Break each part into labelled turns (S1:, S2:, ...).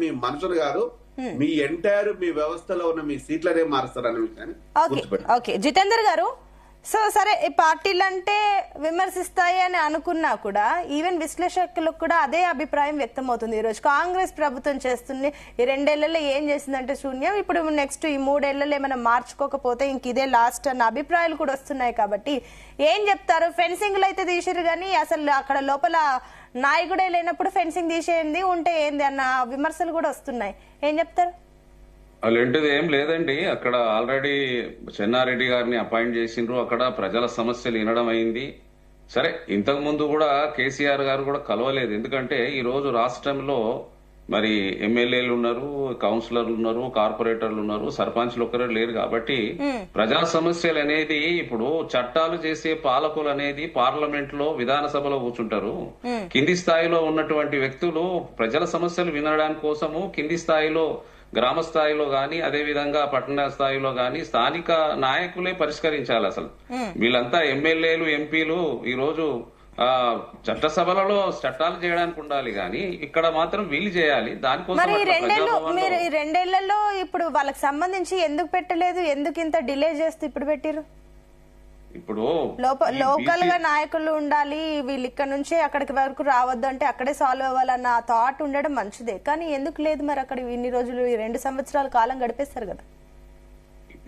S1: మీ మనుషులు కాదు, మీ ఎంటైర్ మీ వ్యవస్థలో ఉన్న మీ సీట్లనే మారుస్తారనే విషయాన్ని గుర్తుపెట్టాలి.
S2: ఓకే జితేందర్ గారు, సో సరే ఈ పార్టీలు అంటే విమర్శిస్తాయి అని అనుకున్నా కూడా ఈవెన్ విశ్లేషకులకు కూడా అదే అభిప్రాయం వ్యక్తం అవుతుంది. ఈరోజు కాంగ్రెస్ ప్రభుత్వం చేస్తుంది ఈ 2 ఏళ్లలో ఏం చేసిందంటే శూన్యం, ఇప్పుడు నెక్స్ట్ ఈ 3 ఏళ్లలో ఏమైనా మార్చుకోకపోతే ఇంక ఇదే లాస్ట్ అన్న అభిప్రాయాలు కూడా వస్తున్నాయి. కాబట్టి ఏం చెప్తారు? ఫెన్సింగ్లు అయితే తీసిరు కానీ అసలు అక్కడ లోపల నాయకుడే లేనప్పుడు ఫెన్సింగ్ తీసేయండి ఉంటే ఏంది అన్న విమర్శలు కూడా వస్తున్నాయి. ఏం చెప్తారు?
S3: అలాంటిది ఏం లేదండి. అక్కడ ఆల్రెడీ చెన్నారెడ్డి గారిని అపాయింట్ చేసిండ్రు. అక్కడ ప్రజల సమస్యలు వినడం అయింది. సరే, ఇంతకు ముందు కూడా కేసీఆర్ గారు కూడా కలవలేదు. ఎందుకంటే ఈ రోజు రాష్ట్రంలో మరి ఎమ్మెల్యేలు ఉన్నారు, కౌన్సిలర్లు ఉన్నారు, కార్పొరేటర్లు ఉన్నారు, సర్పంచ్లు ఒక్కరే లేరు. కాబట్టి ప్రజా సమస్యలు అనేది ఇప్పుడు చట్టాలు చేసే పాలకులు అనేది పార్లమెంట్ లో విధానసభలో కూర్చుంటారు. కింది స్థాయిలో ఉన్నటువంటి వ్యక్తులు ప్రజల సమస్యలు వినడానికి కోసము కింది స్థాయిలో గ్రామ స్థాయిలో గాని అదే విధంగా పట్టణ స్థాయిలో గాని స్థానిక నాయకులే పరిష్కరించాలి. అసలు వీళ్ళంతా ఎమ్మెల్యేలు ఎంపీలు ఈ రోజు చట్టసభలలో చట్టాలు చేయడానికి ఉండాలి గాని ఇక్కడ మాత్రం వీళ్ళు చేయాలి. దానికోసం
S2: మీరు ఈ 2 ఏళ్లలో ఇప్పుడు వాళ్ళకి సంబంధించి ఎందుకు పెట్టలేదు, ఎందుకు ఇంత డిలే చేస్తూ ఇప్పుడు పెట్టిరు?
S3: ఇప్పుడు
S2: లోకల్ గా నాయకులు ఉండాలి, వీళ్ళు ఇక్కడ నుంచి అక్కడికి వరకు రావద్దు అంటే అక్కడే సాల్వ్ అవ్వాలన్న థాట్ ఉండడం మంచిదే. కానీ ఎందుకు లేదు మరి అక్కడ ఇన్ని రోజులు 2 సంవత్సరాల కాలం గడిపేస్తారు కదా.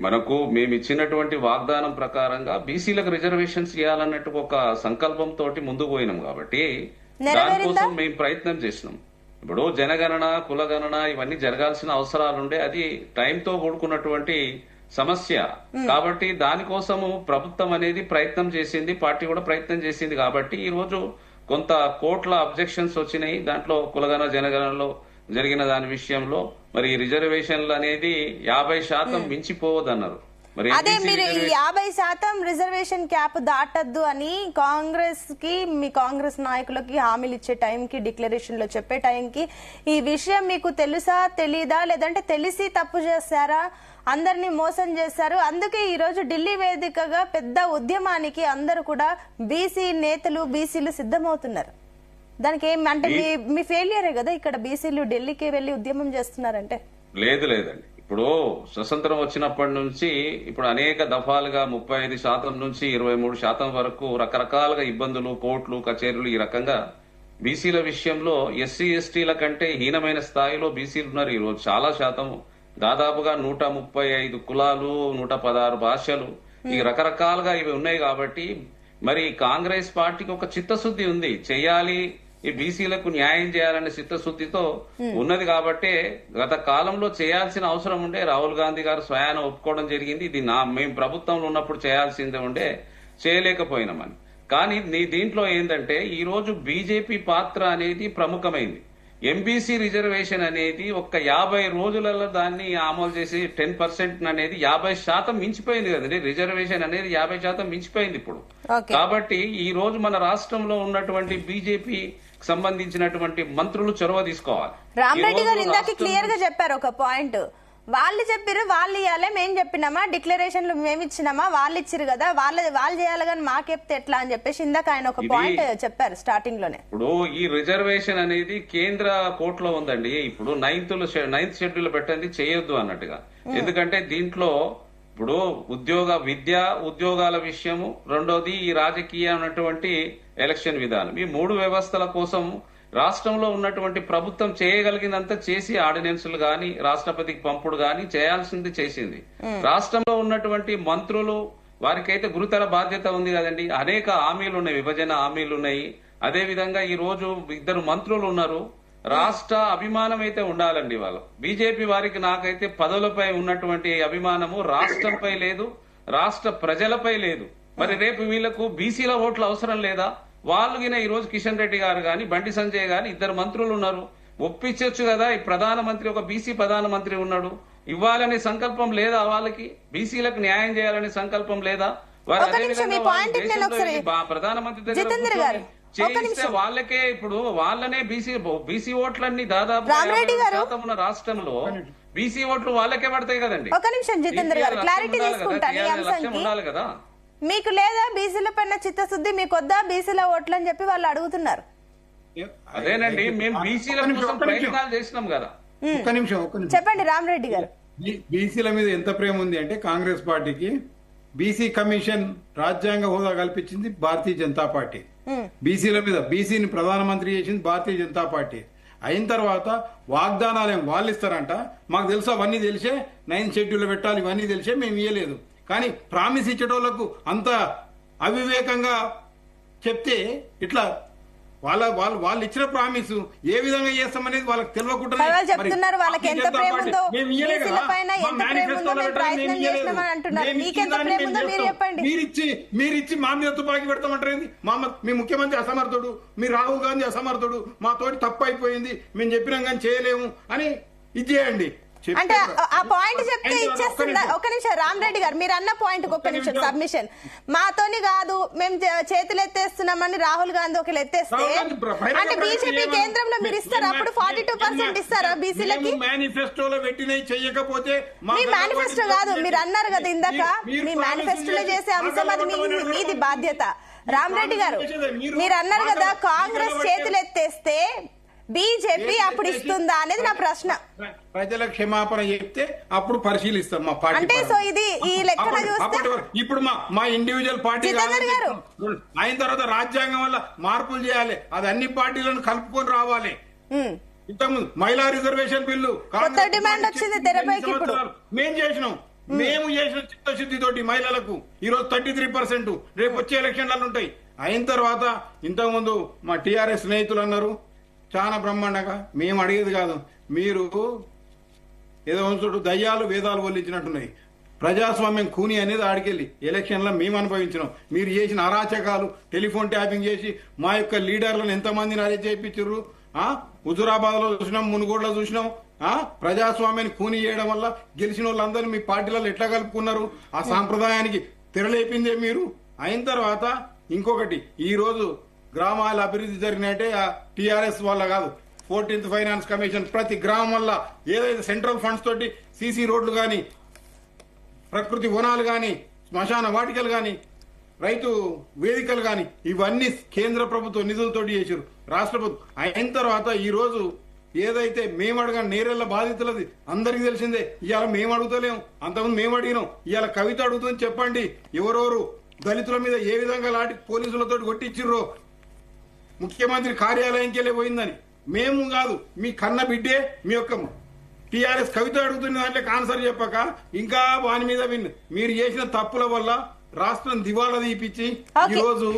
S3: మనకు మేము ఇచ్చినటువంటి వాగ్దానం ప్రకారంగా బీసీలకు రిజర్వేషన్స్ ఇవ్వాలన్నట్టు ఒక సంకల్పంతో ముందుకు పోయినాం. కాబట్టి దానికోసం మేము ప్రయత్నం చేసినాం. ఇప్పుడు జనగణన కులగణన ఇవన్నీ జరగాల్సిన అవసరాలుండే, అది టైంతో కూడుకున్నటువంటి సమస్య. కాబట్టి దానికోసము ప్రభుత్వం అనేది ప్రయత్నం చేసింది, పార్టీ కూడా ప్రయత్నం చేసింది. కాబట్టి ఈ రోజు కొంత కోట్ల అబ్జెక్షన్స్ వచ్చినాయి. దాంట్లో కులగణ జనగణనలో జరిగిన దాని విషయంలో మరి రిజర్వేషన్లు అనేది 50% మించిపోవద్దన్నారు. మరి
S2: అదే మీరు ఈ 50% రిజర్వేషన్ క్యాప్ దాటద్దు అని కాంగ్రెస్ కి మీ కాంగ్రెస్ నాయకులకి హామీలు ఇచ్చే టైంకి డిక్లరేషన్ లో చెప్పే టైంకి ఈ విషయం మీకు తెలుసా తెలీదా, లేదంటే తెలిసి తప్పు చేశారా, అందరినీ మోసం చేశారు, అందుకే ఈ రోజు ఢిల్లీ వేదికగా పెద్ద ఉద్యమానికి అందరూ కూడా బీసీ నేతలు బీసీలు సిద్ధమవుతున్నారు. దానికి ఏం అంటే మీ ఫెయిలియరే కదా ఇక్కడ బీసీలు ఢిల్లీకి వెళ్లి ఉద్యమం చేస్తున్నారంటే?
S3: లేదండి. ఇప్పుడు స్వతంత్రం వచ్చినప్పటి నుంచి ఇప్పుడు అనేక దఫాలుగా 35% నుంచి 23% వరకు రకరకాలుగా ఇబ్బందులు, కోర్టులు, కచేరీలు ఈ రకంగా బీసీల విషయంలో ఎస్సీ ఎస్టీల కంటే హీనమైన స్థాయిలో బీసీలు ఉన్నారు. ఈ రోజు చాలా శాతం దాదాపుగా 135 కులాలు, 116 భాషలు, ఈ రకరకాలుగా ఇవి ఉన్నాయి. కాబట్టి మరి కాంగ్రెస్ పార్టీకి ఒక చిత్తశుద్ధి ఉంది, చెయ్యాలి, ఈ బీసీలకు న్యాయం చేయాలనే చిత్తశుద్ధితో ఉన్నది. కాబట్టి గత కాలంలో చేయాల్సిన అవసరం ఉండే, రాహుల్ గాంధీ గారు స్వయాన ఒప్పుకోవడం జరిగింది. ఇది మేము ప్రభుత్వంలో ఉన్నప్పుడు చేయాల్సిందే ఉండే, చేయలేకపోయినామని. కానీ దీంట్లో ఏంటంటే ఈ రోజు బీజేపీ పాత్ర అనేది ప్రముఖమైంది. ఎంబీసీ రిజర్వేషన్ అనేది ఒక్క 50 రోజులలో దాన్ని అమలు చేసి 10% అనేది 50% మించిపోయింది కదండి. రిజర్వేషన్ అనేది 50% మించిపోయింది ఇప్పుడు. కాబట్టి ఈ రోజు మన రాష్ట్రంలో ఉన్నటువంటి బీజేపీ సంబంధించినటువంటి మంత్రులు చొరవ తీసుకోవాలి.
S2: రామరెడ్డి గారు ఇందాక క్లియర్ గా చెప్పారు ఒక పాయింట్. వాళ్ళు చెప్పారు, వాళ్ళు ఇవ్వాలి, మేము చెప్పినామా, డిక్లరేషన్లు మేము ఇచ్చినామా, వాళ్ళు ఇచ్చారు కదా, వాళ్ళు చేయాలి కానీ మాకు చెప్తే ఎట్లా అని చెప్పేసి ఇందాక ఆయన ఒక పాయింట్ చెప్పారు స్టార్టింగ్ లోనే.
S3: ఇప్పుడు ఈ రిజర్వేషన్ అనేది కేంద్ర కోర్టులో ఉందండి. ఇప్పుడు 9th షెడ్యూల్ పెట్టండి చేయొద్దు అన్నట్టుగా. ఎందుకంటే దీంట్లో ఇప్పుడు విద్య ఉద్యోగాల విషయము, రెండోది ఈ రాజకీయ అన్నటువంటి ఎలక్షన్ విధానం, ఈ 3 వ్యవస్థల కోసం రాష్ట్రంలో ఉన్నటువంటి ప్రభుత్వం చేయగలిగినంత చేసి ఆర్డినెన్సులు గాని రాష్ట్రపతికి పంపుడు గాని చేయాల్సింది చేసింది. రాష్ట్రంలో ఉన్నటువంటి మంత్రులు వారికైతే గురుతర బాధ్యత ఉంది కదండి. అనేక హామీలు ఉన్నాయి, విభజన హామీలు ఉన్నాయి. అదే విధంగా ఈ రోజు 2 మంత్రులు ఉన్నారు. రాష్ట్ర అభిమానం అయితే ఉండాలండి. వాళ్ళు బీజేపీ వారికి నాకైతే పదవులపై ఉన్నటువంటి అభిమానము రాష్ట్రంపై లేదు, రాష్ట్ర ప్రజలపై లేదు. మరి రేపు వీళ్లకు బీసీల ఓట్లు అవసరం లేదా? వాళ్ళు ఈ రోజు కిషన్ రెడ్డి గారు గాని బండి సంజయ్ గాని 2 మంత్రులు ఉన్నారు, ఒప్పించవచ్చు కదా. ఈ ప్రధానమంత్రి ఒక బీసీ ప్రధానమంత్రి ఉన్నాడు, ఇవ్వాలనే సంకల్పం లేదా? వాళ్ళకి బీసీలకు న్యాయం చేయాలనే సంకల్పం లేదా? వారు ప్రధానమంత్రి దగ్గర చేయిస్తే వాళ్ళకే ఇప్పుడు వాళ్ళనే బీసీ ఓట్లన్నీ దాదాపు 50% ఉన్న రాష్ట్రంలో బీసీ ఓట్లు వాళ్ళకే పడతాయి కదండి.
S2: ఒక నిమిషం జితేంద్ర గారు, క్లారిటీ తీసుకుంటాను.
S3: ఉండాలి కదా.
S2: మీకు లేదా బీసీల పైన చిత్తశుద్ధి, మీకు వద్దా బీసీల ఓట్లు అని చెప్పి వాళ్ళు అడుగుతున్నారు.
S3: అదేనండి, మేము బీసీల కోసం ప్రయత్నాలు చేసినాం కదా.
S4: ఒక్క నిమిషం
S2: చెప్పండి రామరెడ్డి గారు.
S4: బీసీల మీద ఎంత ప్రేమ ఉంది అంటే కాంగ్రెస్ పార్టీకి బీసీ కమిషన్ రాజ్యాంగ హోదా కల్పించింది భారతీయ జనతా పార్టీ. బీసీల మీద బీసీని ప్రధానమంత్రి చేసింది భారతీయ జనతా పార్టీ. అయిన తర్వాత వాగ్దానాలు ఏం వాళ్ళు ఇస్తారంట, మాకు తెలుసు అవన్నీ తెలిసే 9th షెడ్యూల్ పెట్టాలి ఇవన్నీ తెలిసే మేము ఇయ్యలేదు. కానీ ప్రామిస్ ఇచ్చేటోళ్లకు అంత అవివేకంగా చెప్తే ఇట్లా వాళ్ళు ఇచ్చిన ప్రామిస్ ఏ విధంగా చేస్తామనేది వాళ్ళకి తెలియకుండా
S2: చెప్తున్నారు. వాళ్ళకి ఎంత ప్రేమ ఉందో బీసీల పైన ఎంత ప్రేమ ఉందో మేము ప్రయత్నం చేసినామని అంటున్నారు. మీకెంత ప్రేమ ఉందో మీరు చెప్పండి.
S4: మీరిచ్చి మా మీద తుపాకి పెడతామంటారు. మీ ముఖ్యమంత్రి అసమర్థుడు, మీ రాహుల్ గాంధీ అసమర్థుడు, మా తోటి తప్పు అయిపోయింది, మేము చెప్పినాం కానీ చేయలేము అని ఇది చేయండి.
S2: అంటే ఆ పాయింట్ చెప్తే ఇచ్చేస్తుందా? ఒక్క నిమిషం రామరెడ్డి గారు, మీరు అన్న పాయింట్ ఒక్క నిమిషం. సబ్మిషన్ మాతోని కాదు, మేము చేతులు ఎత్తేస్తున్నామని రాహుల్ గాంధీ ఒకరు ఎత్తేస్తే అంటే బీజేపీ కేంద్రంలో మీరు ఇస్తారా? అప్పుడు 42% ఇస్తారా బీసీలకి?
S4: మేనిఫెస్టోలో పెట్టినవి చెయ్యకపోతే
S2: మీ మేనిఫెస్టో కాదు, మీరు అన్నారు కదా ఇందాక, మీ మేనిఫెస్టోలో చేసే అంశం అది మీది బాధ్యత. రామరెడ్డి గారు మీరు అన్నారు కదా కాంగ్రెస్ చేతులు ఎత్తేస్తే బీజేపీ అప్పుడు ఇస్తుందా అనేది నా ప్రశ్న.
S4: ప్రజల క్షమాపణ చెప్తే అప్పుడు పరిశీలిస్తాం మా పార్టీ.
S2: అంటే సో ఇది ఈ లెక్కన చూస్తే
S4: ఇప్పుడు మా ఇండివిజువల్ పార్టీ అయిన తర్వాత రాజ్యాంగం వల్ల మార్పులు చేయాలి, అది అన్ని పార్టీలను కలుపుకొని రావాలి. ఇంతకుముందు మహిళా రిజర్వేషన్ బిల్లు
S2: డిమాండ్ వచ్చింది తెరపైకి, ఇప్పుడు
S4: మేము చేసిన చిత్తశుద్ధితోటి మహిళలకు ఈరోజు 33%, రేపు వచ్చే ఎలక్షన్లు ఉంటాయి. అయిన తర్వాత ఇంతకుముందు మా టీఆర్ఎస్ స్నేహితులు అన్నారు చాలా బ్రహ్మాండంగా, మేము అడిగేది కాదు, మీరు ఏదో ఉంచుడు దయ్యాలు వేదాలు వల్లించినట్టున్నాయి. ప్రజాస్వామ్యం కూని అనేది ఆడికెళ్ళి ఎలక్షన్లో మేము అనుభవించినాం. మీరు చేసిన అరాచకాలు, టెలిఫోన్ ట్యాపింగ్ చేసి మా యొక్క లీడర్లను ఎంతమందిని అరెస్ట్ చేయించారు. హుజురాబాద్ లో చూసినాం, మునుగోడులో చూసినాం. ప్రజాస్వామ్యాన్ని కూని చేయడం వల్ల గెలిచిన వాళ్ళందరూ మీ పార్టీలలో ఎట్లా కలుపుకున్నారు? ఆ సాంప్రదాయానికి తెరలేపిందే మీరు. అయిన తర్వాత ఇంకొకటి, ఈ రోజు గ్రామాల అభివృద్ధి జరిగినట్టే టీఆర్ఎస్ వల్ల కాదు, 14th ఫైనాన్స్ కమిషన్ ప్రతి గ్రామం వల్ల ఏదైతే సెంట్రల్ ఫండ్స్ తోటి సీసీ రోడ్లు గాని, ప్రకృతి వనాలు గాని, శ్మశాన వాటికలు గాని, రైతు వేదికలు గాని ఇవన్నీ కేంద్ర ప్రభుత్వ నిధులతోటి చేశారు, రాష్ట్ర ప్రభుత్వం. అయిన తర్వాత ఈ రోజు ఏదైతే మేము అడగని నేరెళ్ల బాధితులది అందరికీ తెలిసిందే. ఇవాళ మేము అడుగుతలేము, అంతకుముందు మేము అడిగినాం, ఇవాళ కవిత అడుగుతుంది. చెప్పండి ఎవరెవరు దళితుల మీద ఏ విధంగా లాంటి పోలీసులతో కొట్టించిర్రో, ముఖ్యమంత్రి కార్యాలయంకి వెళ్ళి పోయిందని. మేము కాదు, మీ కన్న బిడ్డే మీ యొక్క టీఆర్ఎస్ కవిత అడుగుతున్న దాంట్లో ఆన్సర్ చెప్పక ఇంకా వాని మీద మీరు చేసిన తప్పుల వల్ల రాష్ట్రం దివాలా తీపిచ్చి ఈ రోజు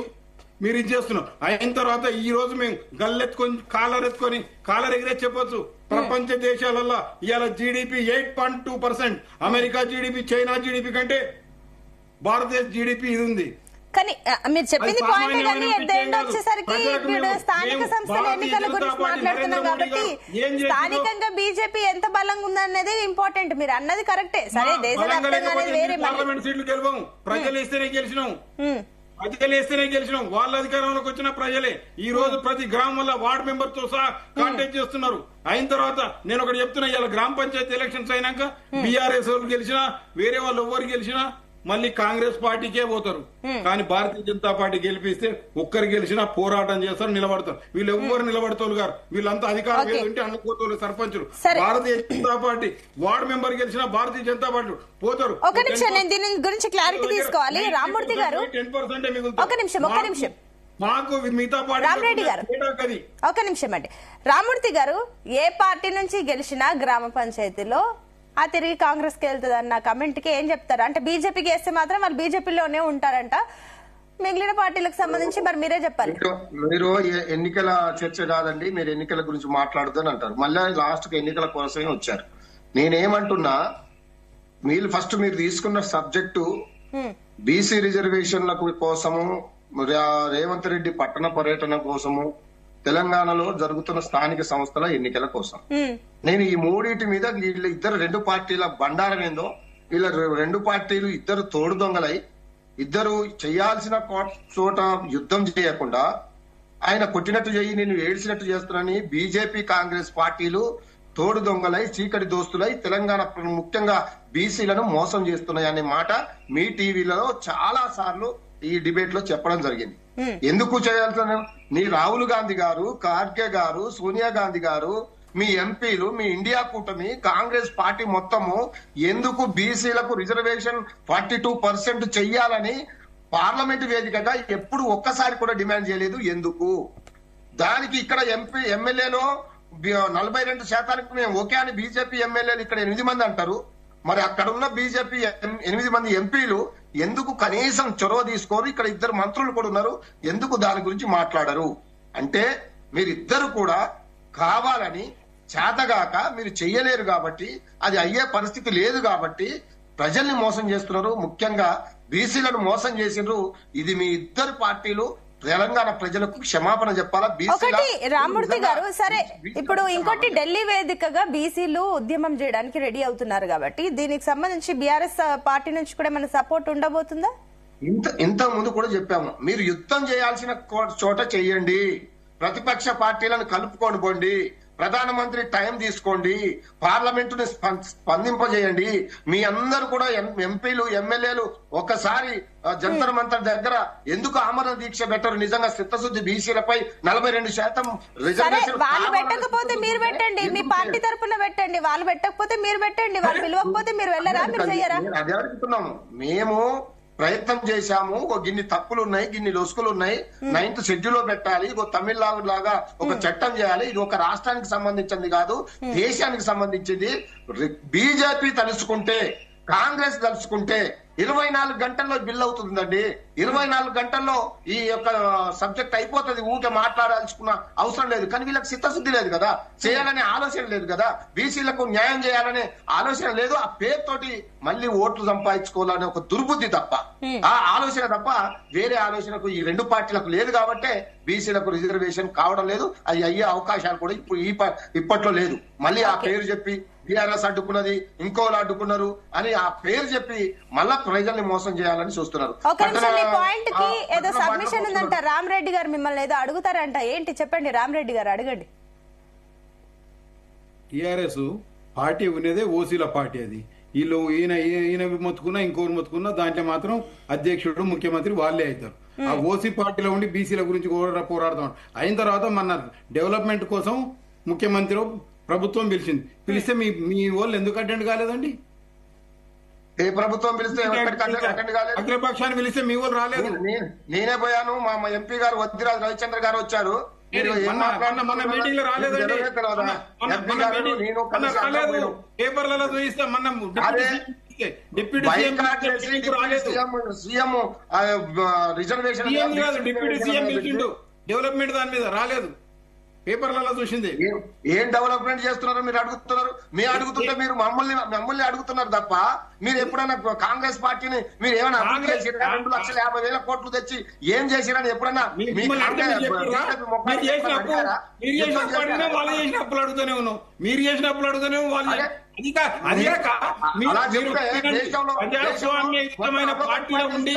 S4: మీరు ఇది చేస్తున్నాం. అయిన తర్వాత ఈ రోజు మేము గల్లెత్తుకొని కాలర్ ఎగిరే చెప్పొచ్చు. ప్రపంచ దేశాలలో ఇవాళ GDP 8.2%, America GDP, China GDP కంటే భారతదేశ జీడిపి ఇది ఉంది.
S2: కానీ మీరు చెప్పింది పాయింట్, కానీ ఎట్ ద ఎండ్ వచ్చేసరికి ఇప్పుడు స్థానిక సంస్థల ఎన్నికల గురించి మాట్లాడుతున్నాం కాబట్టి స్థానికంగా బీజేపీ ఎంత బలంగా ఉందనేది ఇంపార్టెంట్. మీరు అన్నది కరెక్టే. సరే దేశవ్యాప్తంగా వేరే
S4: పార్లమెంట్ సీట్లు గెలవము, ప్రజలు ఇస్తేనే గెలిచినాం, వాళ్ళ అధికారంలోకి వచ్చిన ప్రజలే. ఈ రోజు ప్రతి గ్రామం వల్ల వార్డు మెంబర్ తో సహా కాంటాక్ట్ చేస్తున్నారు. అయిన తర్వాత నేను ఒకటి చెప్తున్నా, ఇలా గ్రామ పంచాయతీ ఎలక్షన్స్ అయినాక బీఆర్ఎస్ వాళ్ళు గెలిచినా, వేరే వాళ్ళు ఎవరు గెలిచినా మళ్ళీ కాంగ్రెస్ పార్టీకే పోతారు. కానీ భారతీయ జనతా పార్టీ గెలిపిస్తే ఒక్కరు గెలిచినా పోరాటం చేస్తారు, నిలబడతారు. వీళ్ళు ఎవ్వరు నిలబడతారు గారు, వీళ్ళంతా అధికారం ఏదంటే అనుకోతారు సర్పంచులు. Bharatiya Janata party ward member గెలిచినా భారతీయ జనతా పార్టీ పోతారు.
S2: ఒక నిమిషం, నేను దీని గురించి క్లారిటీ తీసుకోవాలి. రామ్మూర్తి గారు
S4: 10% మిగులుతారు.
S2: ఒక నిమిషం
S4: మాకు మిగతా పార్టీ.
S2: రామరెడ్డి గారు ఒక నిమిషం అండి. రామ్మూర్తి గారు ఏ పార్టీ నుంచి గెలిచినా గ్రామ పంచాయతీలో ఆ తిరిగి కాంగ్రెస్ కి వెళ్తుంది అన్న కమెంట్ కి ఏం చెప్తారు? అంటే బీజేపీకి వేస్తే మాత్రం వాళ్ళు బీజేపీలోనే ఉంటారంట, మిగిలిన పార్టీలకు సంబంధించి మరి మీరే చెప్పాలి.
S5: మీరు ఎన్నికల చర్చ కాదండి, మీరు ఎన్నికల గురించి మాట్లాడుతూ అంటారు. మళ్ళీ లాస్ట్ కి ఎన్నికల కోసమే వచ్చారు. నేనేమంటున్నా, మీరు ఫస్ట్ మీరు తీసుకున్న సబ్జెక్టు బీసీ రిజర్వేషన్ల కోసము, రేవంత్ రెడ్డి పట్టణ పర్యటన కోసము, తెలంగాణలో జరుగుతున్న స్థానిక సంస్థల ఎన్నికల కోసం. నేను ఈ మూడింటి మీద వీళ్ళ ఇద్దరు రెండు పార్టీల బండారం ఏందో, వీళ్ళ రెండు పార్టీలు ఇద్దరు తోడు దొంగలై ఇద్దరు చేయాల్సిన చోట యుద్ధం చేయకుండా ఆయన కొట్టినట్టు చేయి నేను ఏడ్చినట్టు చేస్తున్నానని బీజేపీ కాంగ్రెస్ పార్టీలు తోడు దొంగలై చీకటి దోస్తులై తెలంగాణ ముఖ్యంగా బీసీలను మోసం చేస్తున్నాయి అనే మాట మీ టీవీలలో చాలా సార్లు ఈ డిబేట్ లో చెప్పడం జరిగింది. ఎందుకు చేయాల్సిన నీ రాహుల్ గాంధీ గారు, ఖార్గే గారు, సోనియా గాంధీ గారు మీ ఎంపీలు, మీ ఇండియా కూటమి, కాంగ్రెస్ పార్టీ మొత్తము ఎందుకు బీసీలకు రిజర్వేషన్ 42% చెయ్యాలని పార్లమెంట్ వేదికగా ఎప్పుడు ఒక్కసారి కూడా డిమాండ్ చేయలేదు? ఎందుకు? దానికి ఇక్కడ ఎమ్మెల్యేలో 42% మేము ఓకే అని బీజేపీ ఎమ్మెల్యేలు ఇక్కడ 8 మంది అంటారు. మరి అక్కడ ఉన్న బీజేపీ 8 మంది ఎంపీలు ఎందుకు కనీసం చొరవ తీసుకోరు? ఇక్కడ 2 మంత్రులు కూడా ఉన్నారు, ఎందుకు దాని గురించి మాట్లాడరు? అంటే మీరిద్దరు కూడా కావాలని చేతగాక మీరు చెయ్యలేరు కాబట్టి, అది అయ్యే పరిస్థితి లేదు కాబట్టి ప్రజల్ని మోసం చేస్తున్నారు. ముఖ్యంగా బీసీలను మోసం చేసిండ్రు. ఇది మీ ఇద్దరు పార్టీలు తెలంగాణ ప్రజలకు క్షమాపణ చెప్పాలా?
S2: ఒకటి రామ్మూర్తి గారు, సరే ఇప్పుడు ఇంకోటి ఢిల్లీ వేదికగా బీసీలు ఉద్యమం చేయడానికి రెడీ అవుతున్నారు కాబట్టి దీనికి సంబంధించి బీఆర్ఎస్ పార్టీ నుంచి కూడా మన సపోర్ట్ ఉండబోతుందా?
S5: ఇంత ముందు కూడా చెప్పాము, మీరు యుద్ధం చేయాల్సిన చోట చెయ్యండి, ప్రతిపక్ష పార్టీలను కలుపుకొని పోండి, ప్రధానమంత్రి టైం తీసుకోండి, పార్లమెంటుని స్పందింపజేయండి. మీ అందరూ కూడా ఎంపీలు, ఎమ్మెల్యేలు ఒక్కసారి జంతర్ మంతర్ దగ్గర ఎందుకు ఆమరణ దీక్ష పెట్టరు? నిజంగా చిత్తశుద్ధి బీసీలపై 42% రిజర్వేషన్.
S2: వాళ్ళు పెట్టకపోతే మీరు పెట్టండి, మీ పార్టీ తరఫున పెట్టండి. వాళ్ళు పెట్టకపోతే మీరు పెట్టండి, వాళ్ళు పిలవకపోతే మీరు వెళ్ళరా, మీరు చెయ్యరా?
S5: అదే అడుగుతున్నాము. మేము ప్రయత్నం చేశాము, గిన్ని తప్పులు ఉన్నాయి, గిన్ని లొసుకులు ఉన్నాయి, 9th షెడ్యూల్ లో పెట్టాలి, తమిళనాడు లాగా ఒక చట్టం చేయాలి. ఇది ఒక రాష్ట్రానికి సంబంధించింది కాదు, దేశానికి సంబంధించింది. బీజేపీ తలుచుకుంటే, కాంగ్రెస్ తలుచుకుంటే 24 గంటల్లో బిల్ అవుతుందండి. 24 గంటల్లో ఈ యొక్క సబ్జెక్ట్ అయిపోతుంది. ఊకే మాట్లాడాల్సుకున్న అవసరం లేదు. కానీ వీళ్ళకి చిత్తశుద్ధి లేదు కదా, చేయాలనే ఆలోచన లేదు కదా, బీసీలకు న్యాయం చేయాలనే ఆలోచన లేదు. ఆ పేరుతోటి మళ్ళీ ఓట్లు సంపాదించుకోవాలనే ఒక దుర్బుద్ధి తప్ప, ఆ ఆలోచన తప్ప వేరే ఆలోచనకు ఈ 2 పార్టీలకు లేదు. కాబట్టి బీసీలకు రిజర్వేషన్ కావడం లేదు. అది అయ్యే అవకాశాలు కూడా ఇప్పట్లో లేదు. మళ్ళీ ఆ పేరు చెప్పి బీఆర్ఎస్ అడ్డుకున్నది, ఇంకోళ్ళు అడ్డుకున్నారు అని ఆ పేరు చెప్పి మళ్ళా ప్రజల్ని మోసం చేయాలని చూస్తున్నారు.
S2: పాయింట్ కి ఏదో సబ్మిషన్ ఉందంట, రామరెడ్డి గారు మిమ్మల్ని ఏదో అడుగుతారంట, ఏంటి చెప్పండి రామరెడ్డి గారు, అడగండి.
S4: టిఆర్ఎస్ పార్టీ ఉన్నదే ఓసీల పార్టీ. అది వీళ్ళు ఈయన మొత్తుకున్నా ఇంకోరు మొత్తుకున్నా దాంట్లో మాత్రం అధ్యక్షుడు, ముఖ్యమంత్రి వాళ్ళే అవుతారు. ఆ ఓసీ పార్టీలో ఉండి బీసీల గురించి పోరాడుతాం. అయిన తర్వాత మన డెవలప్మెంట్ కోసం ముఖ్యమంత్రి ప్రభుత్వం పిలిస్తే మీ వాళ్ళు ఎందుకు అటెండ్ కాలేదండి?
S5: ఏ ప్రభుత్వం పిలిస్తే
S4: అఖిలపక్షాన్ని పిలిస్తే మీ వాళ్ళు రాలేదు.
S5: నేనే పోయాను, మా ఎంపీ గారు వద్దిరాజు రవిచంద్ర గారు వచ్చారు.
S4: మన మీటింగ్ లో రాలేదండి, పేపర్లలో చూపిస్తే మన deputy
S5: CM reservation
S4: deputy CM పిలిచిండు, డెవలప్మెంట్ దాని మీద రాలేదు, పేపర్లలో చూసింది.
S5: ఏం డెవలప్మెంట్ చేస్తున్నారో మీరు అడుగుతున్నారు. మేము అడుగుతుంటే మీరు మమ్మల్ని అడుగుతున్నారు తప్ప మీరు ఎప్పుడైనా కాంగ్రెస్ పార్టీని మీరు ఏమైనా 2,50,000 కోట్లు తెచ్చి ఏం చేసిరని ఎప్పుడైనా
S4: మీరు చేసినప్పుడు అడుగుతూనే వాళ్ళు ప్రజాస్వామ్యయుతమైన పార్టీలో ఉండి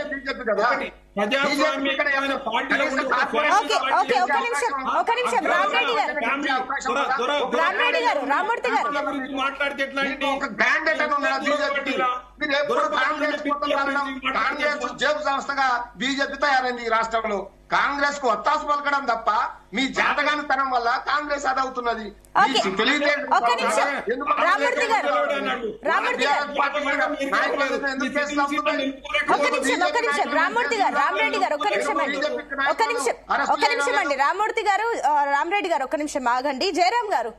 S4: ప్రజాస్వామ్యయుతమైన పార్టీలో ఉండి మాట్లాడితే ఎట్లా
S5: కాంగ్రెస్ జేబు సంస్థగా బీజేపీ తయారైంది ఈ రాష్ట్రంలో. కాంగ్రెస్ కు ఒత్తాసు పలకడం తప్ప మీ జాతకాని తనం వల్ల కాంగ్రెస్ అదవుతున్నది.
S2: రామరెడ్డి గారు ఒక్క నిమిషం ఆగండి. జయరాం గారు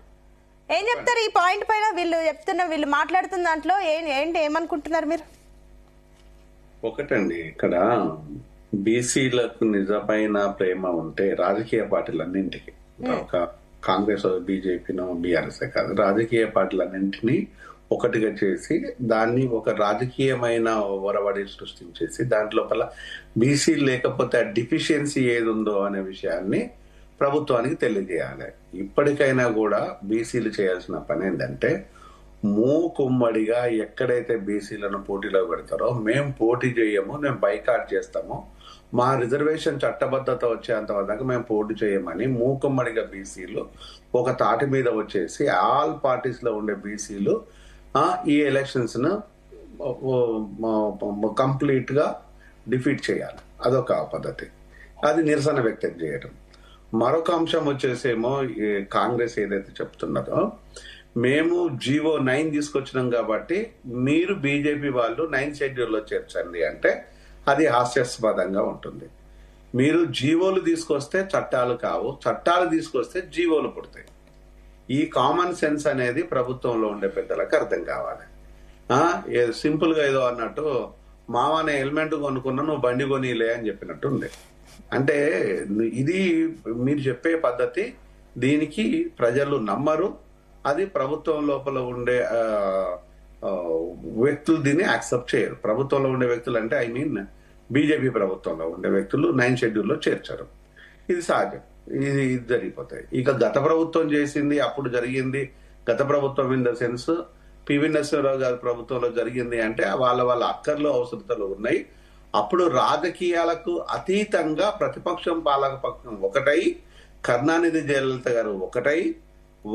S2: ఏం చెప్తారు ఈ పాయింట్ పైన? వీళ్ళు మాట్లాడుతున్న దాంట్లో ఏంటి ఏమనుకుంటున్నారు మీరు?
S1: ఒకటండి, ఇక్కడ బీసీలకు నిజమైన ప్రేమ ఉంటే రాజకీయ పార్టీలన్నింటికి, ఒక కాంగ్రెస్, బీజేపీనో, బీఆర్ఎస్ కాదు, రాజకీయ పార్టీలన్నింటినీ ఒకటిగా చేసి దాన్ని ఒక రాజకీయమైన ఒరవడి సృష్టించేసి దాంట్లోపల బీసీ లేకపోతే ఆ డిఫిషియన్సీ ఏది ఉందో అనే విషయాన్ని ప్రభుత్వానికి తెలియజేయాలి. ఇప్పటికైనా కూడా బీసీలు చేయాల్సిన పని ఏంటంటే, మూకుమ్మడిగా ఎక్కడైతే బీసీలను పోటీలో పెడతారో మేము పోటీ చేయము, మేము బైకాట్ చేస్తాము, మా రిజర్వేషన్ చట్టబద్ధత వచ్చేంత వరకు మేము పోటీ చేయమని మూకుమ్మడిగా బీసీలు ఒక తాటి మీద వచ్చేసి ఆల్ పార్టీస్ లో ఉండే బీసీలు ఈ ఎలక్షన్స్ ను కంప్లీట్ గా డిఫీట్ చేయాలి. అదొక పద్ధతి. అది నిరసన వ్యక్తం చేయడం. మరొక అంశం వచ్చేసేమో కాంగ్రెస్ ఏదైతే చెప్తున్నదో, మేము జీవో 9 తీసుకొచ్చినాం కాబట్టి మీరు బీజేపీ వాళ్ళు 9 షెడ్యూల్లో చేర్చండి అంటే అది హాస్యాస్పదంగా ఉంటుంది. మీరు జీవోలు తీసుకొస్తే చట్టాలు కావు, చట్టాలు తీసుకొస్తే జీవోలు పుడతాయి. ఈ కామన్ సెన్స్ అనేది ప్రభుత్వంలో ఉండే పెద్దలకు అర్థం కావాలి. సింపుల్ గా ఏదో అన్నట్టు మావానే హెల్మెట్ కొనుక్కున్నా నువ్వు బండి కొనిలే అని చెప్పినట్టు ఉంది. అంటే ఇది మీరు చెప్పే పద్ధతి, దీనికి ప్రజలు నమ్మరు. అది ప్రభుత్వం లోపల ఉండే వ్యక్తులు దీన్ని యాక్సెప్ట్ చేయరు. ప్రభుత్వంలో ఉండే వ్యక్తులు అంటే ఐ మీన్ బీజేపీ ప్రభుత్వంలో ఉండే వ్యక్తులు 9 షెడ్యూల్లో చేర్చారు. ఇది సహజం, ఇది జరిగిపోతాయి. ఇక గత ప్రభుత్వం చేసింది అప్పుడు జరిగింది, గత ప్రభుత్వం in the sense PV Narasimha Rao గారి ప్రభుత్వంలో జరిగింది అంటే వాళ్ళ అక్కర్లు అవసరతలు ఉన్నాయి. అప్పుడు రాజకీయాలకు అతీతంగా ప్రతిపక్షం పాలకపక్షం ఒకటై, కరుణానిధి జయలలిత గారు ఒకటై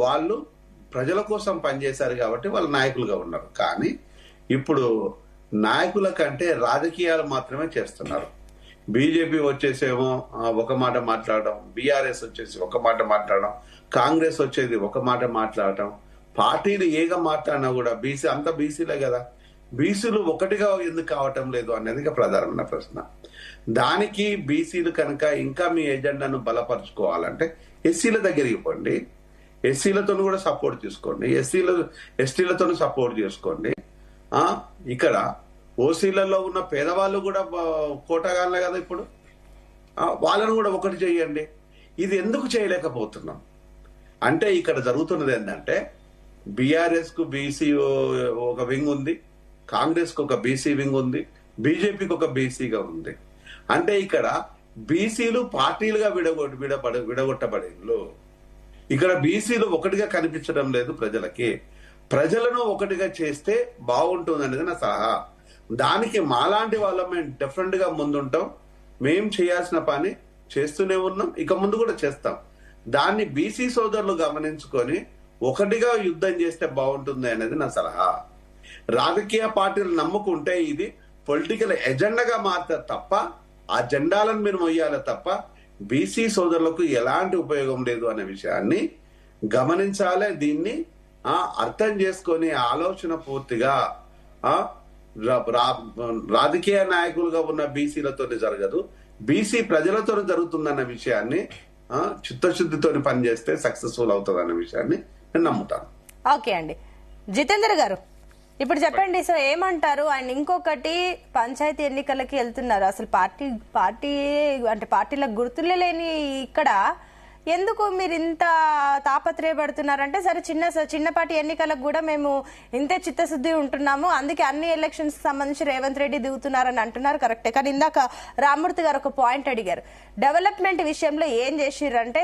S1: వాళ్ళు ప్రజల కోసం పనిచేశారు కాబట్టి వాళ్ళు నాయకులుగా ఉన్నారు. కానీ ఇప్పుడు నాయకుల కంటే రాజకీయాలు మాత్రమే చేస్తున్నారు. బీజేపీ వచ్చేసేమో ఒక మాట మాట్లాడడం, బీఆర్ఎస్ వచ్చేసి ఒక మాట మాట్లాడడం, కాంగ్రెస్ వచ్చేది ఒక మాట మాట్లాడటం, పార్టీలు ఏగా మాట్లాడినా కూడా బీసీ అంతా బీసీలే కదా, బీసీలు ఒకటిగా ఎందుకు కావటం లేదు అనేది ప్రధానమైన ప్రశ్న. దానికి బీసీలు కనుక ఇంకా మీ ఎజెండాను బలపరుచుకోవాలంటే ఎస్సీల దగ్గరికి పోండి, ఎస్సీలతో కూడా సపోర్ట్ తీసుకోండి, ఎస్టీలతో సపోర్ట్ చేసుకోండి. ఇక్కడ ఓసీలలో ఉన్న పేదవాళ్ళు కూడా కోటగానే కదా ఇప్పుడు, వాళ్ళను కూడా ఒకటి చేయండి. ఇది ఎందుకు చేయలేకపోతున్నాం అంటే ఇక్కడ జరుగుతున్నది ఏంటంటే బీఆర్ఎస్ కు బీసీ ఒక వింగ్ ఉంది, కాంగ్రెస్ కు ఒక బీసీ వింగ్ ఉంది, బీజేపీకి ఒక బీసీగా ఉంది. అంటే ఇక్కడ బీసీలు పార్టీలుగా విడగొట్టబడేళ్ళు. ఇక్కడ బీసీలు ఒకటిగా కనిపించడం లేదు ప్రజలకి. ప్రజలను ఒకటిగా చేస్తే బాగుంటుంది అనేది నా సలహా. దానికి మాలాంటి వాళ్ళం మేము డిఫరెంట్ గా ముందుంటాం. మేం చేయాల్సిన పని చేస్తూనే ఉన్నాం, ఇక ముందు కూడా చేస్తాం. దాన్ని బీసీ సోదరులు గమనించుకొని ఒకటిగా యుద్ధం చేస్తే బాగుంటుంది అనేది నా సలహా. రాజకీయ పార్టీలు నమ్ముకుంటే ఇది పొలిటికల్ ఎజెండాగా మారుతారు తప్ప, ఆ జెండాలను మీరు మొయ్యాలి తప్ప బీసీ సోదరులకు ఎలాంటి ఉపయోగం లేదు అనే విషయాన్ని గమనించాలి. దీన్ని అర్థం చేసుకొని ఆలోచన పూర్తిగా రాజకీయ నాయకులుగా ఉన్న బీసీలతో జరగదు, బీసీ ప్రజలతో జరుగుతుందన్న విషయాన్ని చిత్తశుద్ధితో పనిచేస్తే సక్సెస్ఫుల్ అవుతుంది అన్న విషయాన్ని నేను నమ్ముతాను.
S2: ఓకే అండి, జితేందర్ గారు ఇప్పుడు చెప్పండి. సో ఏమంటారు? అండ్ ఇంకొకటి, పంచాయతీ ఎన్నికలకి వెళ్తున్నారు, అసలు పార్టీ అంటే పార్టీలకు గుర్తులే లేని ఇక్కడ ఎందుకు మీరు ఇంత తాపత్రయపడుతున్నారంటే, సరే చిన్నపాటి ఎన్నికలకు కూడా మేము ఇంతే చిత్తశుద్ధి ఉంటున్నాము, అందుకే అన్ని ఎలక్షన్స్ సంబంధించి రేవంత్ రెడ్డి దిగుతున్నారని అంటున్నారు, కరెక్టే. కానీ ఇందాక రామ్మూర్తి గారు ఒక పాయింట్ అడిగారు, డెవలప్మెంట్ విషయంలో ఏం చేసిర్రంటే